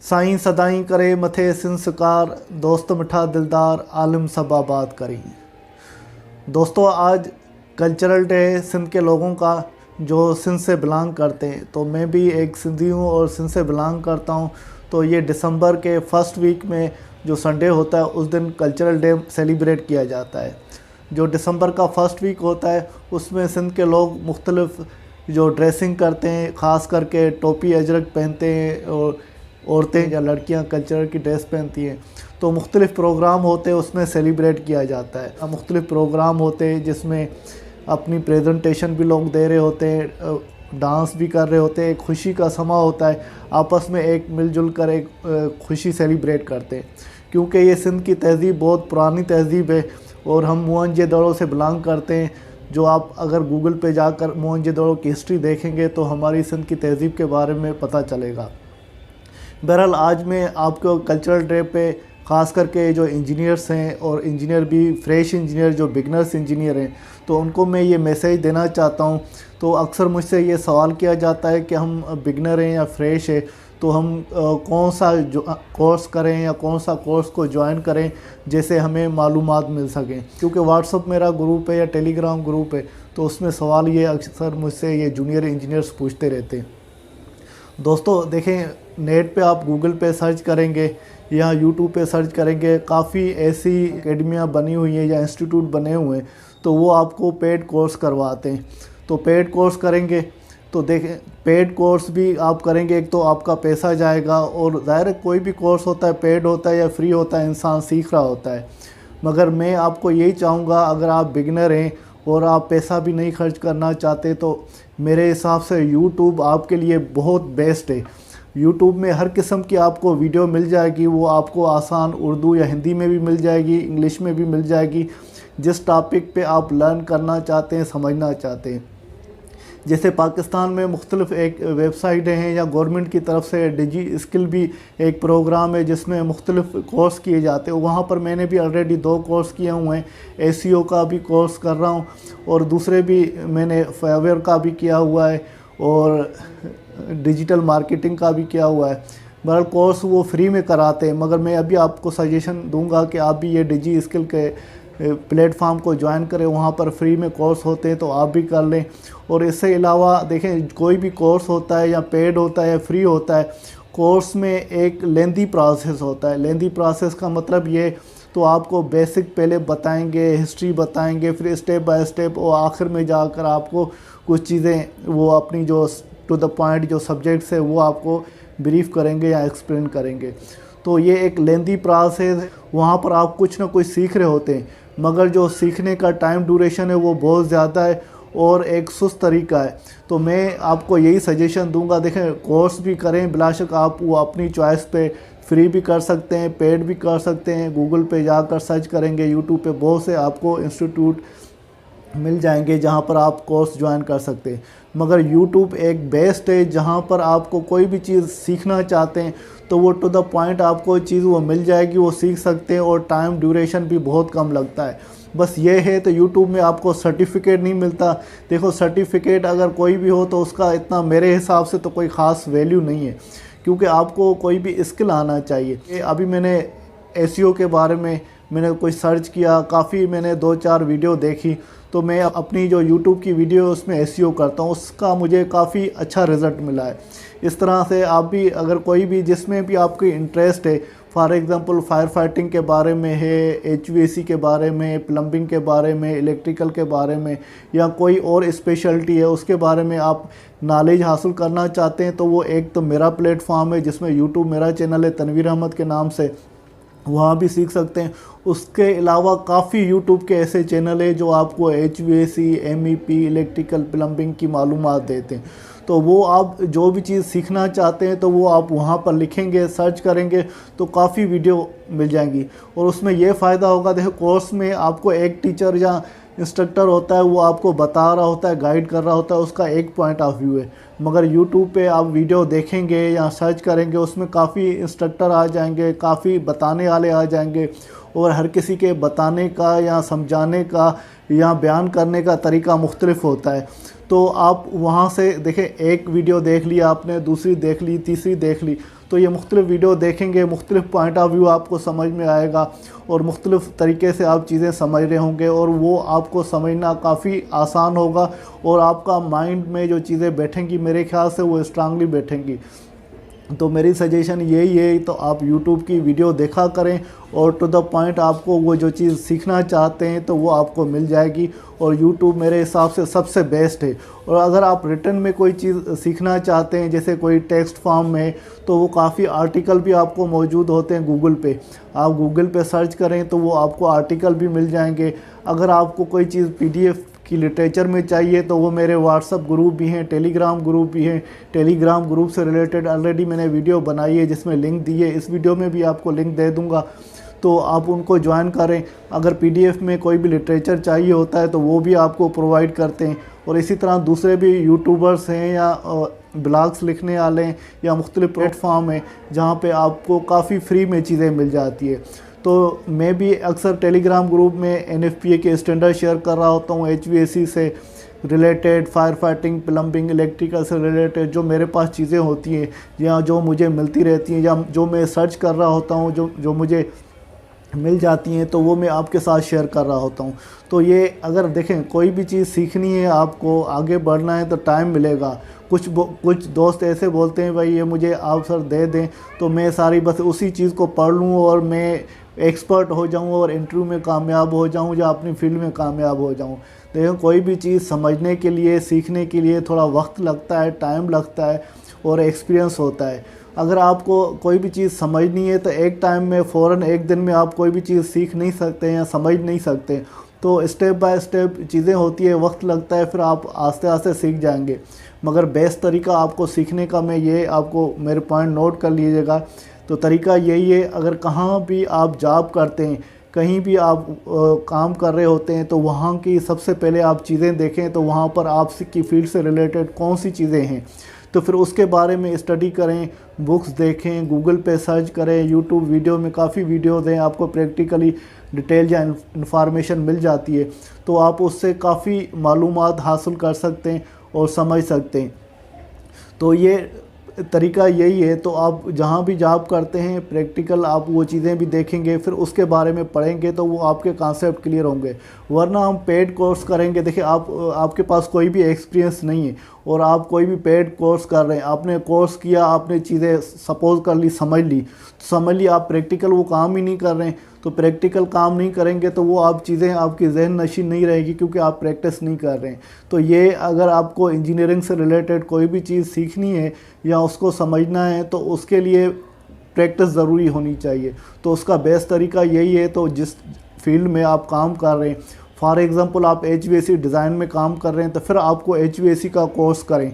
साईं सदाईं करे मथे संस्कार, दोस्त मिठा दिलदार आलिम सब आबाद करी। दोस्तों, आज कल्चरल डे है सिंध के लोगों का जो सिंध से बिलोंग करते हैं। तो मैं भी एक सिंधी हूँ और सिंध से बिलोंग करता हूँ। तो ये दिसंबर के फर्स्ट वीक में जो संडे होता है उस दिन कल्चरल डे सेलिब्रेट किया जाता है। जो दिसंबर का फर्स्ट वीक होता है उसमें सिंध के लोग मुख्तलिफ जो ड्रेसिंग करते हैं, ख़ास करके टोपी अजरक पहनते हैं और औरतें या लड़कियां कल्चरल की ड्रेस पहनती हैं। तो मुख्तलिफ़ प्रोग्राम होते हैं, उसमें सेलिब्रेट किया जाता है। मुख्तलिफ़ प्रोग्राम होते हैं जिसमें अपनी प्रेजेंटेशन भी लोग दे रहे होते हैं, डांस भी कर रहे होते हैं। एक खुशी का समा होता है, आपस में एक मिलजुल कर एक खुशी सेलिब्रेट करते हैं। क्योंकि ये सिंध की तहज़ीब बहुत पुरानी तहज़ीब है और हम मोहनजोदड़ो से बिलोंग करते हैं। जो आप अगर गूगल पे जाकर मोहनजोदड़ो की हिस्ट्री देखेंगे तो हमारी सिंध की तहज़ीब के बारे में पता चलेगा। बहरहाल आज मैं आपको कल्चरल डे पे ख़ास करके जो इंजीनियर्स हैं और इंजीनियर भी फ्रेश इंजीनियर जो बिगनर्स इंजीनियर हैं तो उनको मैं ये मैसेज देना चाहता हूँ। तो अक्सर मुझसे ये सवाल किया जाता है कि हम बिगनर हैं या फ्रेश है तो हम कौन सा कोर्स करें या कौन सा कोर्स को ज्वाइन करें जैसे हमें मालूमात मिल सकें। क्योंकि व्हाट्सअप मेरा ग्रुप है या टेलीग्राम ग्रुप है तो उसमें सवाल ये अक्सर मुझसे ये जूनियर इंजीनियर्स पूछते रहते हैं। दोस्तों देखें, नेट पे आप गूगल पे सर्च करेंगे या यूट्यूब पे सर्च करेंगे, काफ़ी ऐसी एकेडमियाँ बनी हुई हैं या इंस्टीट्यूट बने हुए हैं तो वो आपको पेड कोर्स करवाते हैं। तो पेड कोर्स करेंगे तो देखें, पेड कोर्स भी आप करेंगे, एक तो आपका पैसा जाएगा और ज़ाहिर है कोई भी कोर्स होता है पेड होता है या फ्री होता है, इंसान सीख रहा होता है। मगर मैं आपको यही चाहूँगा, अगर आप बिगनर हैं और आप पैसा भी नहीं खर्च करना चाहते तो मेरे हिसाब से यूट्यूब आपके लिए बहुत बेस्ट है। यूट्यूब में हर किस्म की आपको वीडियो मिल जाएगी, वो आपको आसान उर्दू या हिंदी में भी मिल जाएगी, इंग्लिश में भी मिल जाएगी, जिस टॉपिक पे आप लर्न करना चाहते हैं, समझना चाहते हैं। जैसे पाकिस्तान में मुख्तलिफ एक वेबसाइट हैं या गवर्नमेंट की तरफ से डिजी स्किल भी एक प्रोग्राम है जिसमें मुख्तलिफ कोर्स किए जाते हैं। वहाँ पर मैंने भी ऑलरेडी 2 कोर्स किए हुए हैं, एसीओ का भी कोर्स कर रहा हूँ और दूसरे भी मैंने फाइवर का भी किया हुआ है और डिजिटल मार्केटिंग का भी किया हुआ है। बहरहाल कोर्स वो फ्री में कराते हैं, मगर मैं अभी आपको सजेशन दूंगा कि आप भी ये डिजी स्किल के प्लेटफॉर्म को ज्वाइन करें। वहाँ पर फ्री में कोर्स होते हैं तो आप भी कर लें। और इससे अलावा देखें, कोई भी कोर्स होता है या पेड होता है या फ्री होता है, कोर्स में एक लेंदी प्रोसेस होता है। लेंदी प्रोसेस का मतलब ये, तो आपको बेसिक पहले बताएंगे, हिस्ट्री बताएंगे, फिर स्टेप बाय स्टेप और आखिर में जाकर आपको कुछ चीज़ें वो अपनी जो टू द पॉइंट जो सब्जेक्ट्स है वो आपको ब्रीफ करेंगे या एक्सप्लेन करेंगे। तो ये एक लेंदी प्रोसेस है, वहाँ पर आप कुछ ना कुछ सीख रहे होते हैं मगर जो सीखने का टाइम ड्यूरेशन है वो बहुत ज़्यादा है और एक सुस्त तरीका है। तो मैं आपको यही सजेशन दूंगा, देखें कोर्स भी करें, बिलाशक आप वो अपनी चॉइस पे फ्री भी कर सकते हैं, पेड भी कर सकते हैं। गूगल पे जाकर सर्च करेंगे, यूट्यूब पे बहुत से आपको इंस्टीट्यूट मिल जाएंगे जहां पर आप कोर्स ज्वाइन कर सकते हैं। मगर यूट्यूब एक बेस्ट है जहां पर आपको कोई भी चीज़ सीखना चाहते हैं तो वो टू द पॉइंट आपको चीज़ वो मिल जाएगी, वो सीख सकते हैं और टाइम ड्यूरेशन भी बहुत कम लगता है। बस ये है तो यूट्यूब में आपको सर्टिफिकेट नहीं मिलता। देखो, सर्टिफिकेट अगर कोई भी हो तो उसका इतना मेरे हिसाब से तो कोई ख़ास वैल्यू नहीं है, क्योंकि आपको कोई भी स्किल आना चाहिए। अभी मैंने एसईओ के बारे में मैंने कोई सर्च किया, काफ़ी मैंने 2-4 वीडियो देखी, तो मैं अपनी जो यूट्यूब की वीडियो है उसमें एसईओ करता हूँ, उसका मुझे काफ़ी अच्छा रिज़ल्ट मिला है। इस तरह से आप भी अगर कोई भी जिसमें भी आपकी इंटरेस्ट है, फॉर एग्ज़ाम्पल फायर फाइटिंग के बारे में है, एचवीएसी के बारे में, प्लम्बिंग के बारे में, इलेक्ट्रिकल के बारे में या कोई और स्पेशलिटी है उसके बारे में आप नॉलेज हासिल करना चाहते हैं तो वो एक तो मेरा प्लेटफॉर्म है जिसमें यूट्यूब मेरा चैनल है तनवीर अहमद के नाम से, वहाँ भी सीख सकते हैं। उसके अलावा काफ़ी यूट्यूब के ऐसे चैनल है जो आपको एचवीएसी, एमईपी, इलेक्ट्रिकल, प्लम्बिंग की मालूमात देते हैं। तो वो आप जो भी चीज़ सीखना चाहते हैं तो वो आप वहाँ पर लिखेंगे, सर्च करेंगे तो काफ़ी वीडियो मिल जाएंगी। और उसमें ये फ़ायदा होगा, देखो कोर्स में आपको एक टीचर या इंस्ट्रक्टर होता है, वो आपको बता रहा होता है, गाइड कर रहा होता है, उसका एक पॉइंट ऑफ व्यू है। मगर यूट्यूब पे आप वीडियो देखेंगे या सर्च करेंगे उसमें काफ़ी इंस्ट्रक्टर आ जाएंगे, काफ़ी बताने वाले आ जाएंगे और हर किसी के बताने का या समझाने का या बयान करने का तरीका मुख्तलिफ होता है। तो आप वहाँ से देखें, एक वीडियो देख लिया आपने, दूसरी देख ली, तीसरी देख ली, तो ये मुख्तलिफ़ वीडियो देखेंगे, मुख्तलिफ़ पॉइंट ऑफ व्यू आपको समझ में आएगा और मुख्तलिफ़ तरीके से आप चीज़ें समझ रहे होंगे और वो आपको समझना काफ़ी आसान होगा और आपका माइंड में जो चीज़ें बैठेंगी मेरे ख्याल से वो स्ट्रांगली बैठेंगी। तो मेरी सजेशन यही है, तो आप YouTube की वीडियो देखा करें और टू द पॉइंट आपको वो जो चीज़ सीखना चाहते हैं तो वो आपको मिल जाएगी और YouTube मेरे हिसाब से सबसे बेस्ट है। और अगर आप रिटर्न में कोई चीज़ सीखना चाहते हैं जैसे कोई टेक्स्ट फॉर्म में, तो वो काफ़ी आर्टिकल भी आपको मौजूद होते हैं गूगल पे। आप गूगल पे सर्च करें तो वो आपको आर्टिकल भी मिल जाएंगे। अगर आपको कोई चीज़ PDF की लिटरेचर में चाहिए तो वो मेरे व्हाट्सअप ग्रुप भी हैं, टेलीग्राम ग्रुप भी हैं। टेलीग्राम ग्रुप से रिलेटेड ऑलरेडी मैंने वीडियो बनाई है जिसमें लिंक दी है, इस वीडियो में भी आपको लिंक दे दूंगा, तो आप उनको ज्वाइन करें। अगर PDF में कोई भी लिटरेचर चाहिए होता है तो वो भी आपको प्रोवाइड करते हैं। और इसी तरह दूसरे भी यूट्यूबर्स हैं या ब्लॉग्स लिखने वाले हैं या मुख्तलिफ प्लेटफॉर्म हैं जहाँ पे आपको काफ़ी फ्री में चीज़ें मिल जाती है। तो मैं भी अक्सर टेलीग्राम ग्रुप में NFPA के स्टैंडर्ड शेयर कर रहा होता हूँ, HVAC से related, fire fighting, plumbing, electrical से रिलेटेड जो मेरे पास चीज़ें होती हैं या जो मुझे मिलती रहती हैं या जो मैं सर्च कर रहा होता हूँ, जो मुझे मिल जाती हैं, तो वो मैं आपके साथ शेयर कर रहा होता हूँ। तो ये अगर देखें कोई भी चीज़ सीखनी है, आपको आगे बढ़ना है तो टाइम मिलेगा। कुछ दोस्त ऐसे बोलते हैं भाई ये मुझे आप सर दे दें तो मैं सारी बस उसी चीज़ को पढ़ लूँ और मैं एक्सपर्ट हो जाऊँ और इंटरव्यू में कामयाब हो जाऊँ या अपनी फील्ड में कामयाब हो जाऊँ। देखो कोई भी चीज़ समझने के लिए, सीखने के लिए थोड़ा वक्त लगता है, टाइम लगता है और एक्सपीरियंस होता है। अगर आपको कोई भी चीज़ समझनी है तो एक टाइम में फ़ौरन एक दिन में आप कोई भी चीज़ सीख नहीं सकते या समझ नहीं सकते, तो स्टेप बाय स्टेप चीज़ें होती है, वक्त लगता है, फिर आप आस्ते आस्ते सीख जाएंगे। मगर बेस्ट तरीका आपको सीखने का, मैं ये आपको मेरे पॉइंट नोट कर लीजिएगा, तो तरीका यही है, अगर कहाँ भी आप जॉब करते हैं, कहीं भी आप काम कर रहे होते हैं तो वहाँ की सबसे पहले आप चीज़ें देखें तो वहाँ पर आपकी फील्ड से रिलेटेड कौन सी चीज़ें हैं, तो फिर उसके बारे में स्टडी करें, बुक्स देखें, गूगल पे सर्च करें, यूट्यूब वीडियो में काफ़ी वीडियोज़ हैं, आपको प्रैक्टिकली डिटेल या इन्फॉर्मेशन मिल जाती है, तो आप उससे काफ़ी मालूमात हासिल कर सकते हैं और समझ सकते हैं। तो ये तरीका यही है। तो आप जहाँ भी जॉब करते हैं प्रैक्टिकल आप वो चीज़ें भी देखेंगे, फिर उसके बारे में पढ़ेंगे तो वो आपके कॉन्सेप्ट क्लियर होंगे। वरना हम पेड कोर्स करेंगे, देखिए आपके पास कोई भी एक्सपीरियंस नहीं है और आप कोई भी पेड कोर्स कर रहे हैं, आपने कोर्स किया, आपने चीज़ें सपोज कर ली, समझ ली, आप प्रैक्टिकल वो काम ही नहीं कर रहे हैं, तो प्रैक्टिकल काम नहीं करेंगे तो वो आप चीज़ें आपकी जहन नशीन नहीं रहेगी क्योंकि आप प्रैक्टिस नहीं कर रहे हैं। तो ये अगर आपको इंजीनियरिंग से रिलेटेड कोई भी चीज़ सीखनी है या उसको समझना है तो उसके लिए प्रैक्टिस ज़रूरी होनी चाहिए। तो उसका बेस्ट तरीका यही है, तो जिस फील्ड में आप काम कर रहे हैं, फॉर एग्ज़ाम्पल आप HVAC डिज़ाइन में काम कर रहे हैं तो फिर आपको HVAC का कोर्स करें।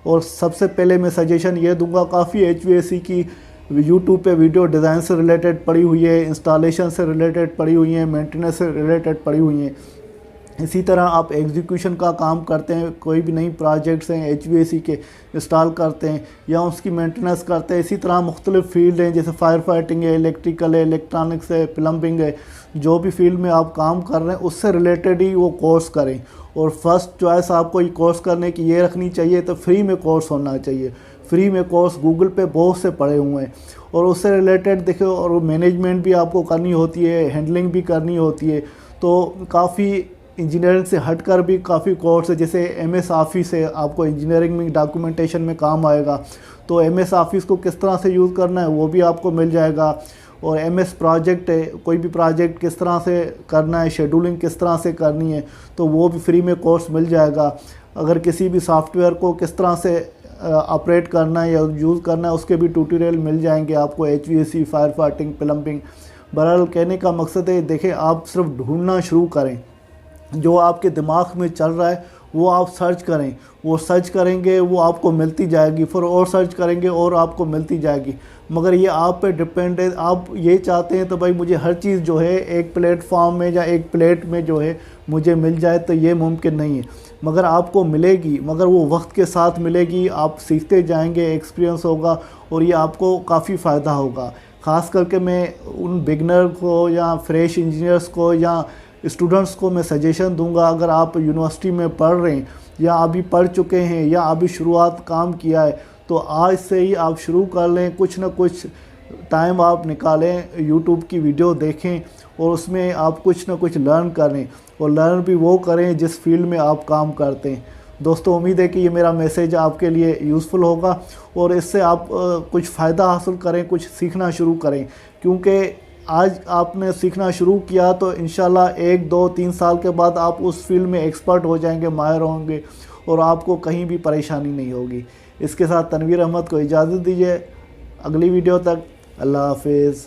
और सबसे पहले मैं सजेशन ये दूंगा, काफ़ी HVAC की यूट्यूब पे वीडियो डिज़ाइन से रिलेटेड पड़ी हुई है, इंस्टॉलेशन से रिलेटेड पड़ी हुई है, मेंटेनेंस से रिलेटेड पड़ी हुई हैं। इसी तरह आप एग्जीक्यूशन का काम करते हैं, कोई भी नई प्रोजेक्ट्स हैं HVAC के इंस्टॉल करते हैं या उसकी मेंटेनेंस करते हैं। इसी तरह मुख्तलिफ़ फील्ड हैं जैसे फायर फाइटिंग है, इलेक्ट्रिकल है, इलेक्ट्रॉनिक्स है, प्लम्बिंग है, जो भी फील्ड में आप काम कर रहे हैं उससे रिलेटेड ही वो कोर्स करें। और फर्स्ट चॉइस आपको ये कोर्स करने की ये रखनी चाहिए, तो फ्री में कोर्स होना चाहिए। फ्री में कोर्स गूगल पे बहुत से पड़े हुए हैं और उससे रिलेटेड देखो, और मैनेजमेंट भी आपको करनी होती है, हैंडलिंग भी करनी होती है। तो काफ़ी इंजीनियरिंग से हटकर भी काफ़ी कोर्स है, जैसे MS ऑफिस है, आपको इंजीनियरिंग में डॉक्यूमेंटेशन में काम आएगा, तो MS ऑफिस को किस तरह से यूज़ करना है वो भी आपको मिल जाएगा। और MS प्रोजेक्ट है, कोई भी प्रोजेक्ट किस तरह से करना है, शेड्यूलिंग किस तरह से करनी है, तो वो भी फ्री में कोर्स मिल जाएगा। अगर किसी भी सॉफ्टवेयर को किस तरह से ऑपरेट करना है या यूज़ करना है उसके भी ट्यूटोरियल मिल जाएंगे आपको, HVAC, फायर फाइटिंग, प्लम्बिंग। बहरहाल कहने का मकसद है, देखें आप सिर्फ ढूंढना शुरू करें, जो आपके दिमाग में चल रहा है वो आप सर्च करें, वो सर्च करेंगे वो आपको मिलती जाएगी, फिर और सर्च करेंगे और आपको मिलती जाएगी। मगर ये आप पे डिपेंड है, आप ये चाहते हैं तो भाई मुझे हर चीज़ जो है एक प्लेटफॉर्म में या एक प्लेट में जो है मुझे मिल जाए, तो ये मुमकिन नहीं है। मगर आपको मिलेगी, मगर वो वक्त के साथ मिलेगी, आप सीखते जाएंगे, एक्सपीरियंस होगा और ये आपको काफ़ी फ़ायदा होगा। ख़ास करके मैं उन बिगनर को या फ्रेश इंजीनियर्स को या स्टूडेंट्स को मैं सजेशन दूंगा, अगर आप यूनिवर्सिटी में पढ़ रहे हैं या अभी पढ़ चुके हैं या अभी शुरुआत काम किया है, तो आज से ही आप शुरू कर लें, कुछ ना कुछ टाइम आप निकालें, यूट्यूब की वीडियो देखें और उसमें आप कुछ ना कुछ लर्न करें, और लर्न भी वो करें जिस फील्ड में आप काम करते हैं। दोस्तों, उम्मीद है कि ये मेरा मैसेज आपके लिए यूज़फुल होगा और इससे आप कुछ फ़ायदा हासिल करें, कुछ सीखना शुरू करें, क्योंकि आज आपने सीखना शुरू किया तो इंशाल्लाह 1, 2, 3 साल के बाद आप उस फील्ड में एक्सपर्ट हो जाएंगे, माहिर होंगे और आपको कहीं भी परेशानी नहीं होगी। इसके साथ तनवीर अहमद को इजाज़त दीजिए, अगली वीडियो तक अल्लाह हाफिज़।